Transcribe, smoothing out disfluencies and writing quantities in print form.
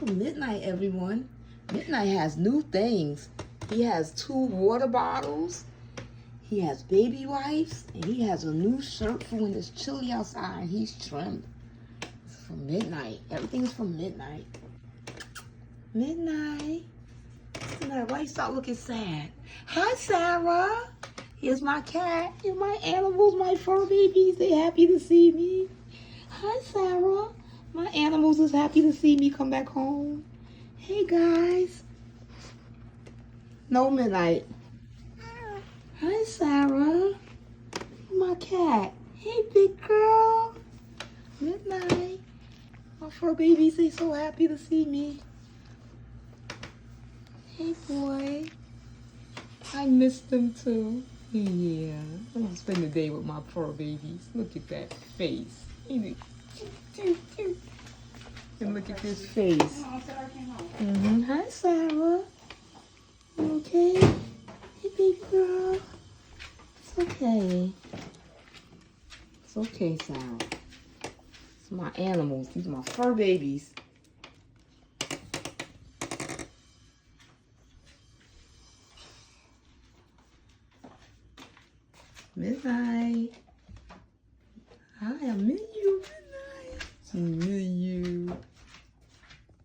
Welcome Midnight, everyone. Midnight has new things. He has 2 water bottles. He has baby wipes. And he has a new shirt for when it's chilly outside. He's trimmed. It's from Midnight. Everything's from Midnight. Midnight. Midnight, why you start looking sad? Hi, Sarah. Here's my cat. Here's my animals, my fur babies. They happy to see me. Hi, Sarah. My animals is happy to see me come back home. Hey, guys. No, Midnight. Hi, Sarah. My cat. Hey, big girl. Midnight. My fur babies, they so happy to see me. Hey, boy. I miss them, too. Yeah. I'm gonna spend the day with my fur babies. Look at that face. And look at this face. Hi, Sarah. You okay? Hey, baby girl. It's okay. It's okay, Sarah. It's my animals. These are my fur babies. Midnight. Hi, I miss you, Midnight. I miss you.